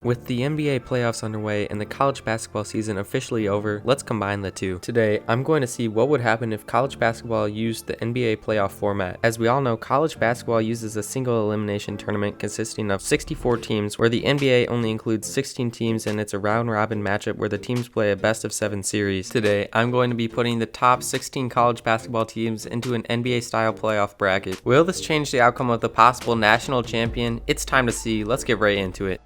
With the NBA playoffs underway and the college basketball season officially over, let's combine the two. Today, I'm going to see what would happen if college basketball used the NBA playoff format. As we all know, college basketball uses a single elimination tournament consisting of 64 teams, where the NBA only includes 16 teams and it's a round-robin matchup where the teams play a best-of-7 series. Today, I'm going to be putting the top 16 college basketball teams into an NBA-style playoff bracket. Will this change the outcome of the possible national champion? It's time to see. Let's get right into it.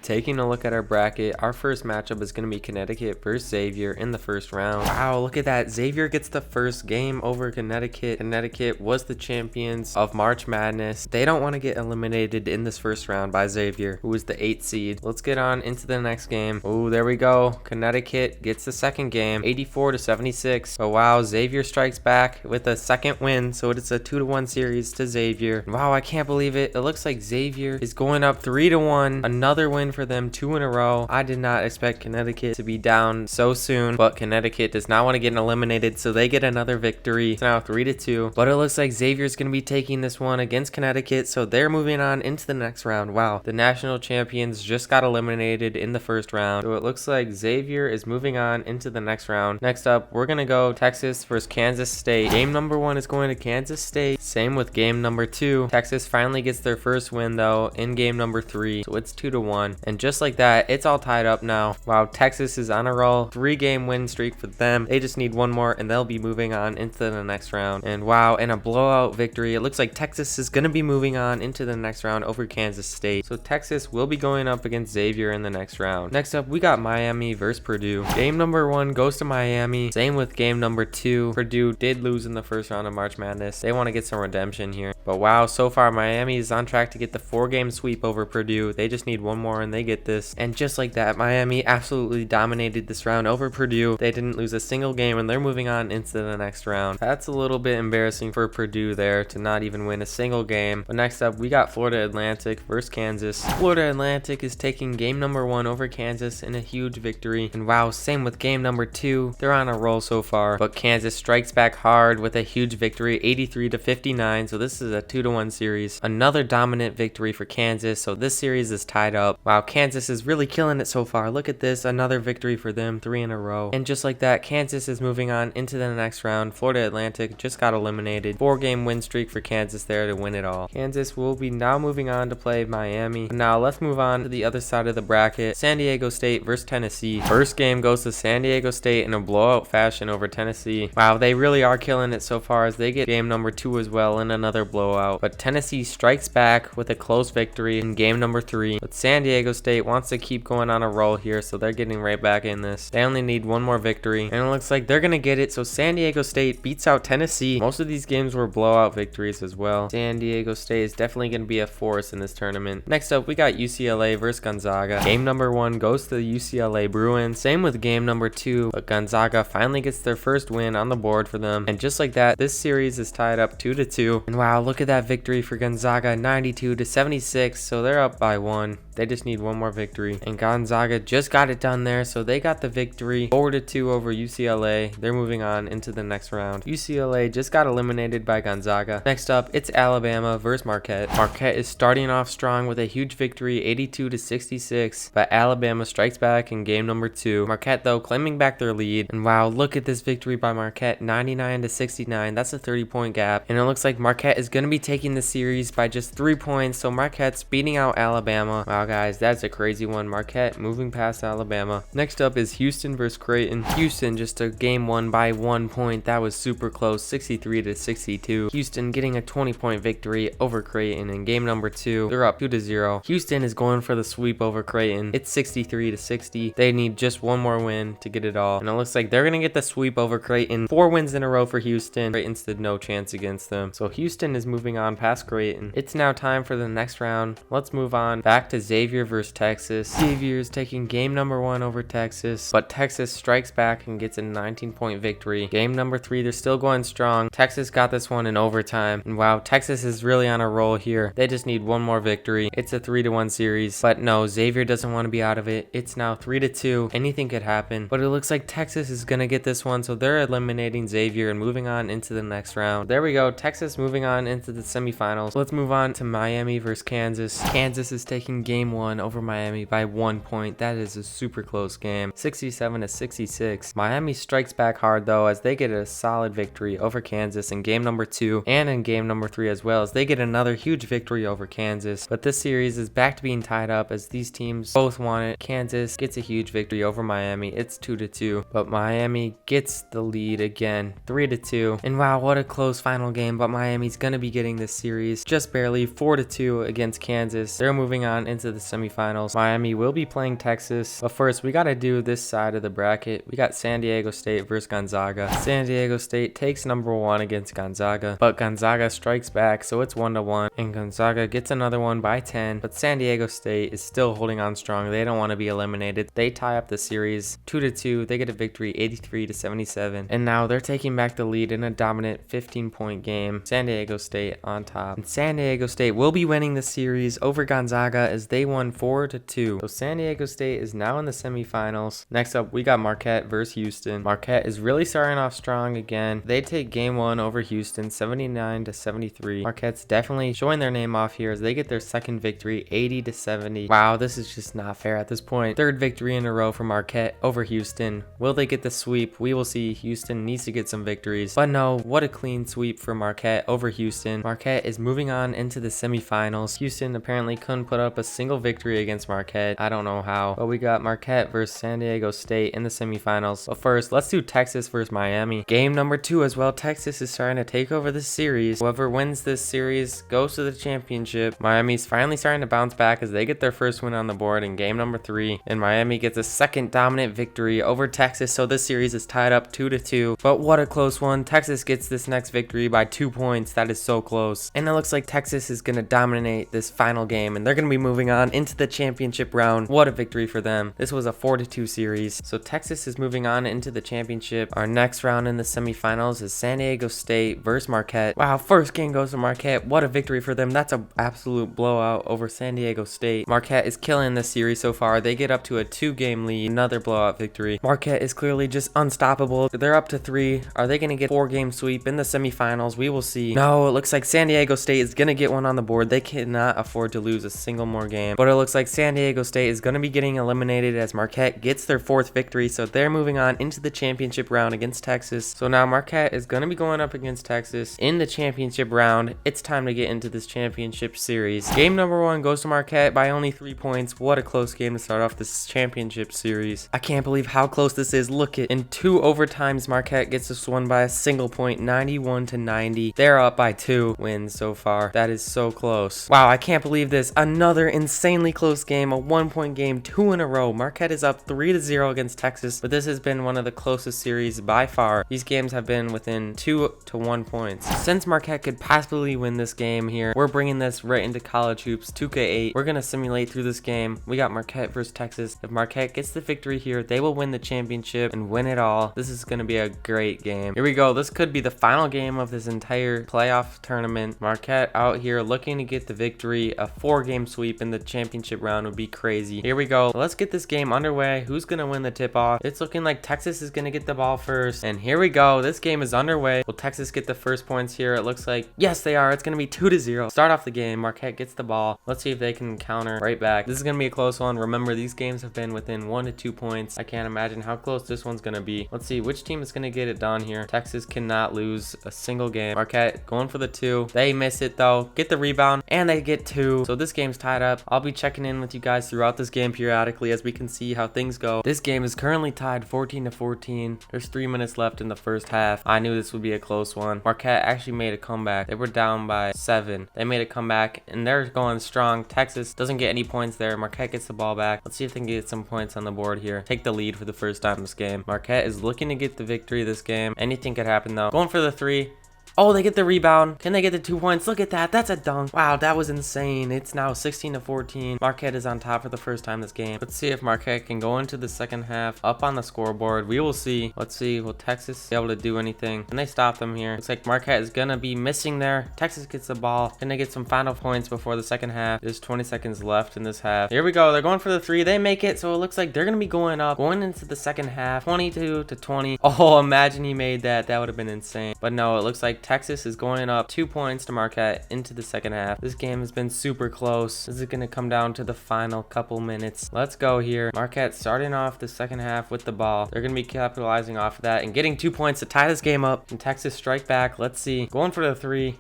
Taking a look at our bracket, our first matchup is going to be Connecticut versus Xavier in the first round. Wow, look at that. Xavier gets the first game over Connecticut. Connecticut was the champions of March Madness. They don't want to get eliminated in this first round by Xavier, who is the 8th seed. Let's get on into the next game. Oh, there we go. Connecticut gets the second game, 84-76. Oh, wow, Xavier strikes back with a second win, so it's a 2-1 series to Xavier. Wow, I can't believe it. It looks like Xavier is going up 3-1. Another win for them, 2 in a row. I did not expect Connecticut to be down so soon, but Connecticut does not want to get eliminated, so they get another victory. It's now 3-2, but it looks like Xavier's going to be taking this one against Connecticut, so they're moving on into the next round. Wow, the national champions just got eliminated in the first round, so it looks like Xavier is moving on into the next round. Next up, we're going to go Texas versus Kansas State. Game number 1 is going to Kansas State. Same with game number 2. Texas finally gets their first win though in game number 3, so it's 2-1. And just like that, it's all tied up now. Wow, Texas is on a roll. 3-game win streak for them. They just need one more and they'll be moving on into the next round. And wow, in a blowout victory, it looks like Texas is going to be moving on into the next round over Kansas State. So Texas will be going up against Xavier in the next round. Next up, we got Miami versus Purdue. Game number 1 goes to Miami. Same with game number 2. Purdue did lose in the first round of March Madness. They want to get some redemption here. But wow, so far Miami is on track to get the 4-game sweep over Purdue. They just need one more and they get this. And just like that, Miami absolutely dominated this round over Purdue. They didn't lose a single game and they're moving on into the next round. That's a little bit embarrassing for Purdue there to not even win a single game. But next up, we got Florida Atlantic versus Kansas. Florida Atlantic is taking game number 1 over Kansas in a huge victory. And wow, same with game number 2. They're on a roll so far. But Kansas strikes back hard with a huge victory, 83-59. So this is a 2-1 series. Another dominant victory for Kansas. So this series is tied up. Wow, Kansas is really killing it so far. Look at this, another victory for them, 3 in a row. And just like that, Kansas is moving on into the next round. Florida Atlantic just got eliminated. 4-game win streak for Kansas there to win it all. Kansas will be now moving on to play Miami. Now let's move on to the other side of the bracket. San Diego State versus Tennessee. First game goes to San Diego State in a blowout fashion over Tennessee. Wow, they really are killing it so far as they get game number 2 as well in another blowout. But Tennessee strikes back with a close victory in game number 3. But San Diego State wants to keep going on a roll here, so they're getting right back in this. They only need one more victory, and it looks like they're gonna get it. So San Diego State beats out Tennessee. Most of these games were blowout victories as well. San Diego State is definitely gonna be a force in this tournament. Next up, we got UCLA versus Gonzaga. Game number 1 goes to the UCLA Bruins. Same with game number 2, but Gonzaga finally gets their first win on the board for them. And just like that, this series is tied up 2-2. And wow, look at that victory for Gonzaga, 92-76. So they're up by 1. They just need one more victory. And Gonzaga just got it done there, so they got the victory, 4-2 over UCLA. They're moving on into the next round. UCLA just got eliminated by Gonzaga. Next up, it's Alabama versus Marquette. Marquette is starting off strong with a huge victory, 82-66, but Alabama strikes back in game number 2. Marquette, though, claiming back their lead. And wow, look at this victory by Marquette, 99-69. That's a 30-point gap. And it looks like Marquette is going to be taking the series by just 3 points, so Marquette's beating out Alabama. Wow, guys, that's a crazy one. Marquette moving past Alabama. Next up is Houston versus Creighton. Houston just took game 1 by 1 point. That was super close, 63-62. Houston getting a 20-point victory over Creighton in game number 2. They're up 2-0. Houston is going for the sweep over Creighton. It's 63-60. They need just one more win to get it all. And it looks like they're going to get the sweep over Creighton. 4 wins in a row for Houston. Creighton stood no chance against them. So Houston is moving on past Creighton. It's now time for the next round. Let's move on back to Xavier versus Texas. Xavier is taking game number 1 over Texas, but Texas strikes back and gets a 19-point victory. Game number 3, they're still going strong. Texas got this one in overtime. And wow, Texas is really on a roll here. They just need one more victory. It's a 3-1 series, but no, Xavier doesn't want to be out of it. It's now 3-2. Anything could happen, but it looks like Texas is gonna get this one, so they're eliminating Xavier and moving on into the next round. There we go, Texas moving on into the semifinals. Let's move on to Miami versus Kansas. Kansas is taking game 1 over Miami by 1 point. That is a super close game, 67-66. Miami strikes back hard though, as they get a solid victory over Kansas in game number 2 and in game number 3 as well, as they get another huge victory over Kansas. But this series is back to being tied up as these teams both want it. Kansas gets a huge victory over Miami. It's 2-2, but Miami gets the lead again, 3-2. And wow, what a close final game, but Miami's gonna be getting this series just barely, 4-2 against Kansas. They're moving on into the semifinals. Miami will be playing Texas, but first we gotta do this side of the bracket. We got San Diego State versus Gonzaga. San Diego State takes number 1 against Gonzaga, but Gonzaga strikes back, so it's 1-1, and Gonzaga gets another one by 10, but San Diego State is still holding on strong. They don't want to be eliminated. They tie up the series 2-2. They get a victory 83-77, and now they're taking back the lead in a dominant 15-point game. San Diego State on top, and San Diego State will be winning the series over Gonzaga as they won 4-2. So San Diego State is now in the semifinals. Next up, we got Marquette versus Houston. Marquette is really starting off strong again. They take game 1 over Houston 79-73. Marquette's definitely showing their name off here as they get their second victory 80-70. Wow, this is just not fair at this point. Third victory in a row for Marquette over Houston. Will they get the sweep? We will see. Houston needs to get some victories, but no, what a clean sweep for Marquette over Houston. Marquette is moving on into the semifinals. Houston apparently couldn't put up a single victory against Marquette. I don't know how, but we got Marquette versus San Diego State in the semifinals. But first, let's do Texas versus Miami. Game number 2 as well. Texas is starting to take over this series. Whoever wins this series goes to the championship. Miami's finally starting to bounce back as they get their first win on the board in game number 3, and Miami gets a second dominant victory over Texas, so this series is tied up 2-2. But what a close one. Texas gets this next victory by 2 points. That is so close, and it looks like Texas is going to dominate this final game, and they're going to be moving on into the championship round. What a victory for them. This was a 4-2 series, so Texas is moving on into the championship. Our next round in the semifinals is San Diego State versus Marquette. Wow, first game goes to Marquette. What a victory for them. That's an absolute blowout over San Diego State. Marquette is killing this series so far. They get up to a 2-game lead. Another blowout victory. Marquette is clearly just unstoppable. They're up to 3. Are they going to get 4-game sweep in the semifinals? We will see. No, it looks like San Diego State is going to get one on the board. They cannot afford to lose a single more game, but it looks like San Diego State is going to be getting eliminated as Marquette gets their 4th victory, so they're moving on into the championship round against Texas. So now Marquette is going to be going up against Texas in the championship round. It's time to get into this championship series. Game number 1 goes to Marquette by only 3 points. What a close game to start off this championship series. I can't believe how close this is. Look at, in 2 overtimes, Marquette gets this one by a single point, 91-90. They're up by 2 wins so far. That is so close. Wow, I can't believe this. Another insanely close game, a 1-point game, 2 in a row. Marquette is up 3-0 against Texas, but this has been one of the closest series by far. These games have been within 2 to 1 points. Since Marquette could possibly win this game here, we're bringing this right into college hoops 2K8. We're gonna simulate through this game. We got Marquette versus Texas. If Marquette gets the victory here, they will win the championship and win it all. This is gonna be a great game. Here we go. This could be the final game of this entire playoff tournament. Marquette out here looking to get the victory. A 4-game sweep in the championship round would be crazy. Here we go. Let's get this game underway. Who's gonna win the tip-off? It's looking like Texas is gonna get the ball first, and here we go. This game is underway. Will Texas get the first points here? It looks like yes, they are. It's gonna be 2-0. Start off the game. Marquette gets the ball. Let's see if they can counter right back. This is gonna be a close one. Remember, these games have been within 1 to 2 points. I can't imagine how close this one's gonna be. Let's see which team is gonna get it done here. Texas cannot lose a single game. Marquette going for the 2. They miss it though. Get the rebound, and they get 2. So this game's tied up. I'll be checking in with you guys throughout this game periodically as we can see how things go. This game is currently tied 14-14. There's 3 minutes left in the first half. I knew this would be a close one. Marquette actually made a comeback. They were down by 7. They made a comeback, and they're going strong. Texas doesn't get any points there. Marquette gets the ball back. Let's see if they can get some points on the board here. Take the lead for the first time this game. Marquette is looking to get the victory this game. Anything could happen though. Going for the 3. Oh, they get the rebound. Can they get the 2 points? Look at that. That's a dunk. Wow, that was insane. It's now 16-14. Marquette is on top for the first time this game. Let's see if Marquette can go into the second half up on the scoreboard. We will see. Let's see. Will Texas be able to do anything? Can they stop them here? Looks like Marquette is going to be missing there. Texas gets the ball. Can they get some final points before the second half? There's 20 seconds left in this half. Here we go. They're going for the 3. They make it. So it looks like they're going to be going up, going into the second half, 22-20. Oh, imagine he made that. That would have been insane. But no, it looks like Texas is going up 2 points to Marquette into the second half. This game has been super close. This is going to come down to the final couple minutes. Let's go here. Marquette starting off the second half with the ball. They're going to be capitalizing off of that and getting 2 points to tie this game up. And Texas strike back. Let's see. Going for the three.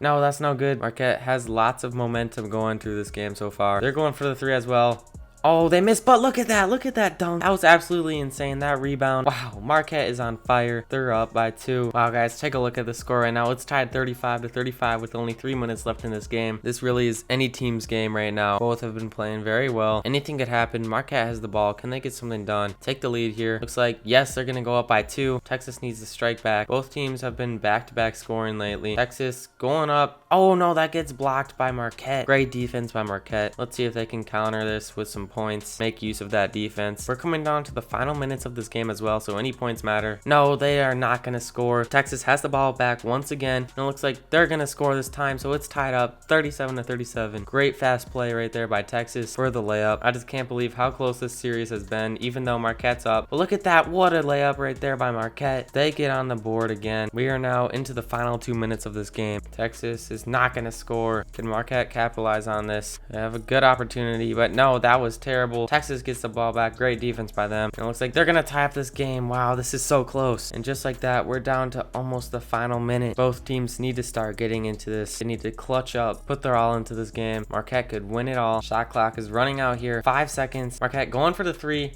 No, that's no good. Marquette has lots of momentum going through this game so far. They're going for the three as well. Oh, they missed, but look at that. Look at that dunk. That was absolutely insane. That rebound. Wow, Marquette is on fire. They're up by 2. Wow, guys, take a look at the score right now. It's tied 35-35 with only 3 minutes left in this game. This really is any team's game right now. Both have been playing very well. Anything could happen. Marquette has the ball. Can they get something done? Take the lead here. Looks like, yes, they're going to go up by 2. Texas needs to strike back. Both teams have been back-to-back scoring lately. Texas going up. Oh, no, that gets blocked by Marquette. Great defense by Marquette. Let's see if they can counter this with some points. Make use of that defense. We're coming down to the final minutes of this game as well, so any points matter. No, they are not going to score. Texas has the ball back once again, and it looks like they're going to score this time, so it's tied up 37-37. Great fast play right there by Texas for the layup. I just can't believe how close this series has been, even though Marquette's up. But look at that. What a layup right there by Marquette. They get on the board again. We are now into the final 2 minutes of this game. Texas is not going to score. Can Marquette capitalize on this? They have a good opportunity, but no, that was terrible. Texas gets the ball back. Great defense by them. And it looks like they're going to tie up this game. Wow, this is so close. And just like that, we're down to almost the final minute. Both teams need to start getting into this. They need to clutch up, put their all into this game. Marquette could win it all. Shot clock is running out here. 5 seconds. Marquette going for the three.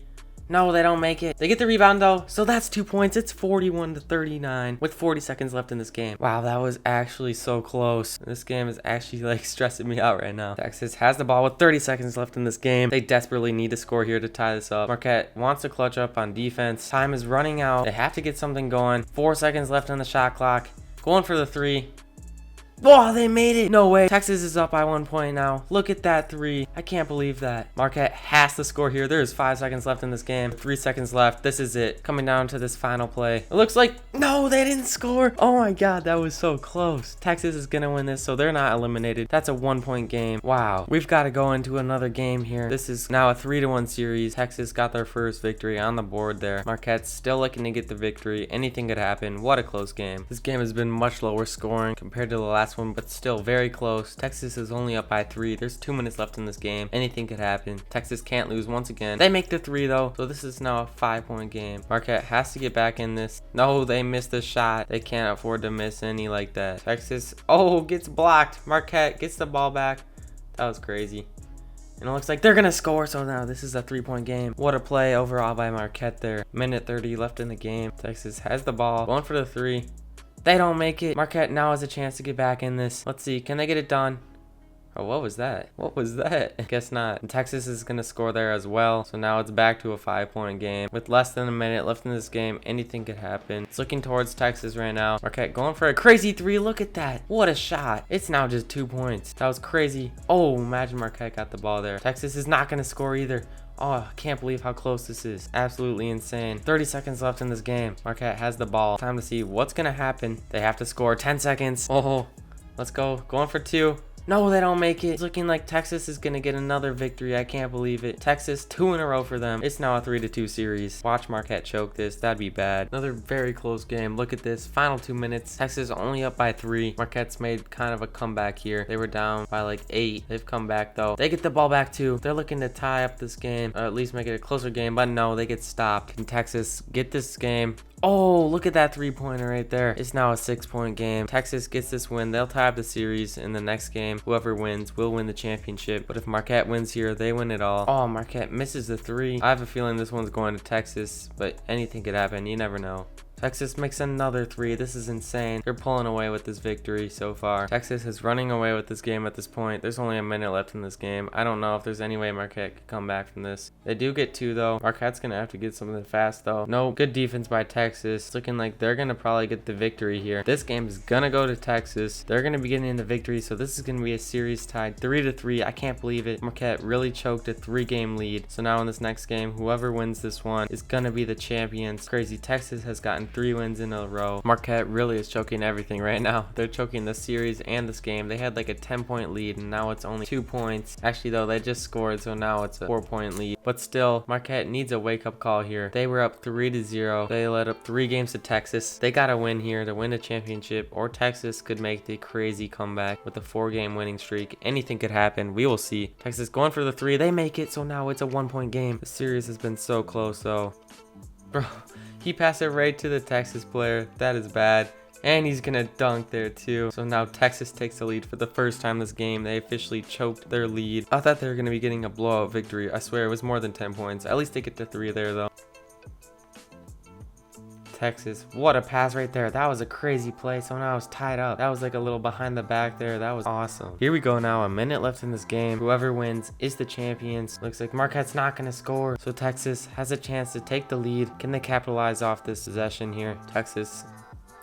No, they don't make it. They get the rebound though, so that's 2 points. It's 41-39 with 40 seconds left in this game. Wow, that was actually so close. This game is actually like stressing me out right now. Texas has the ball with 30 seconds left in this game. They desperately need to score here to tie this up. Marquette wants to clutch up on defense. Time is running out. They have to get something going. 4 seconds left on the shot clock. Going for the three. Oh, they made it. No way. Texas is up by 1 point now. Look at that three. I can't believe that. Marquette has to score here. There's 5 seconds left in this game. 3 seconds left. This is it. Coming down to this final play. It looks like, no, they didn't score. Oh my God, that was so close. Texas is going to win this, so they're not eliminated. That's a 1 point game. Wow. We've got to go into another game here. This is now a 3-1 series. Texas got their first victory on the board there. Marquette's still looking to get the victory. Anything could happen. What a close game. This game has been much lower scoring compared to the last one, but still very close. Texas is only up by 3. There's 2 minutes left in this game. Anything could happen. Texas can't lose once again. They make the 3 though, so this is now a 5-point game. Marquette has to get back in this. No, they missed the shot. They can't afford to miss any like that. Texas, oh, gets blocked. Marquette gets the ball back. That was crazy. And it looks like they're going to score, so now this is a 3-point game. What a play overall by Marquette there. Minute 30 left in the game. Texas has the ball. Going for the 3. They don't make it. Marquette now has a chance to get back in this. Let's see. Can they get it done? Oh, what was that? What was that? I guess not. And Texas is going to score there as well. So now it's back to a 5-point game. With less than a minute left in this game, anything could happen. It's looking towards Texas right now. Marquette going for a crazy 3. Look at that. What a shot. It's now just 2 points. That was crazy. Oh, imagine Marquette got the ball there. Texas is not going to score either. Oh, I can't believe how close this is. Absolutely insane. 30 seconds left in this game. Marquette has the ball. Time to see what's going to happen. They have to score. 10 seconds. Oh, let's go. Going for 2. No, they don't make it. It's looking like Texas is going to get another victory. I can't believe it. Texas, 2 in a row for them. It's now a 3-2 series. Watch Marquette choke this. That'd be bad. Another very close game. Look at this. Final 2 minutes. Texas only up by 3. Marquette's made kind of a comeback here. They were down by like 8. They've come back though. They get the ball back too. They're looking to tie up this game, or at least make it a closer game, but no, they get stopped. Can Texas get this game? Oh, look at that 3-pointer right there. It's now a 6-point game. Texas gets this win. They'll tie up the series in the next game. Whoever wins will win the championship. But if Marquette wins here, they win it all. Oh, Marquette misses the 3. I have a feeling this one's going to Texas, but anything could happen. You never know. Texas makes another 3. This is insane. They're pulling away with this victory so far. Texas is running away with this game at this point. There's only a minute left in this game. I don't know if there's any way Marquette could come back from this. They do get 2 though. Marquette's going to have to get something fast though. No, good defense by Texas. It's looking like they're going to probably get the victory here. This game is going to go to Texas. They're going to be getting the victory, so this is going to be a series tied 3-3. I can't believe it. Marquette really choked a 3-game lead. So now in this next game, whoever wins this one is going to be the champions. Crazy. Texas has gotten 3 wins in a row. Marquette really is choking everything right now. They're choking the series and this game. They had like a 10-point lead and now it's only 2 points. Actually though, they just scored, so now it's a 4-point lead. But still, Marquette needs a wake-up call here. They were up 3-0. They led up 3 games to Texas. They gotta win here to win a championship, or Texas could make the crazy comeback with a 4-game winning streak. Anything could happen. We will see. Texas going for the 3. They make it, so now it's a 1-point game. The series has been so close though. Bro, he passed it right to the Texas player. That is bad. And he's gonna dunk there too. So now Texas takes the lead for the first time this game. They officially choked their lead. I thought they were gonna be getting a blowout victory. I swear it was more than 10 points. At least they get to 3 there though. Texas, what a pass right there. That was a crazy play. So now it's tied up. That was like a little behind the back there. That was awesome. Here we go now. A minute left in this game. Whoever wins is the champions. Looks like Marquette's not going to score. So Texas has a chance to take the lead. Can they capitalize off this possession here? Texas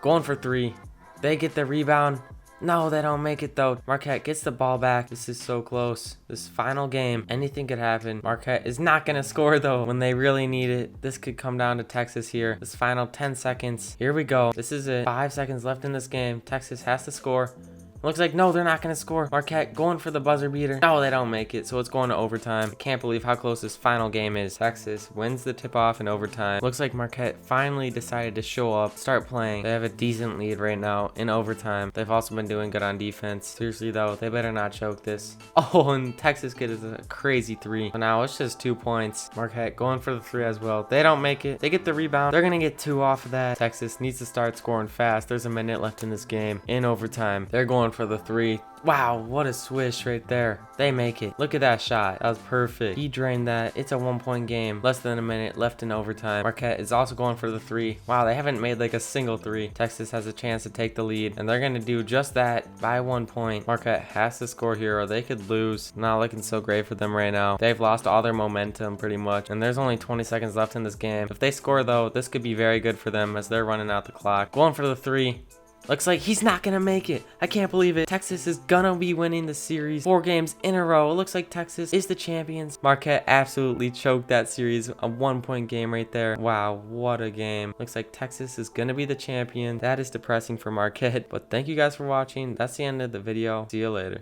going for 3. They get the rebound. No, they don't make it though. Marquette gets the ball back. This is so close. This final game, anything could happen. Marquette is not going to score though when they really need it. This could come down to Texas here. This final 10 seconds. Here we go. This is it. 5 seconds left in this game. Texas has to score. Looks like, no, they're not going to score. Marquette going for the buzzer beater. No, they don't make it, so it's going to overtime. I can't believe how close this final game is. Texas wins the tip-off in overtime. Looks like Marquette finally decided to show up, start playing. They have a decent lead right now in overtime. They've also been doing good on defense. Seriously, though, they better not choke this. Oh, and Texas gets a crazy 3. So now it's just 2 points. Marquette going for the 3 as well. They don't make it. They get the rebound. They're going to get 2 off of that. Texas needs to start scoring fast. There's a minute left in this game in overtime. They're going for the 3. Wow, what a swish right there. They make it. Look at that shot. That was perfect. He drained that. It's a 1-point game. Less than a minute left in overtime. Marquette is also going for the 3. Wow, they haven't made like a single 3. Texas has a chance to take the lead, and they're going to do just that by 1 point. Marquette has to score here or they could lose. Not looking so great for them right now. They've lost all their momentum pretty much, and there's only 20 seconds left in this game. If they score though, this could be very good for them as they're running out the clock. Going for the 3. Looks like he's not going to make it. I can't believe it. Texas is going to be winning the series 4 games in a row. It looks like Texas is the champions. Marquette absolutely choked that series. A 1-point game right there. Wow, what a game. Looks like Texas is going to be the champion. That is depressing for Marquette. But thank you guys for watching. That's the end of the video. See you later.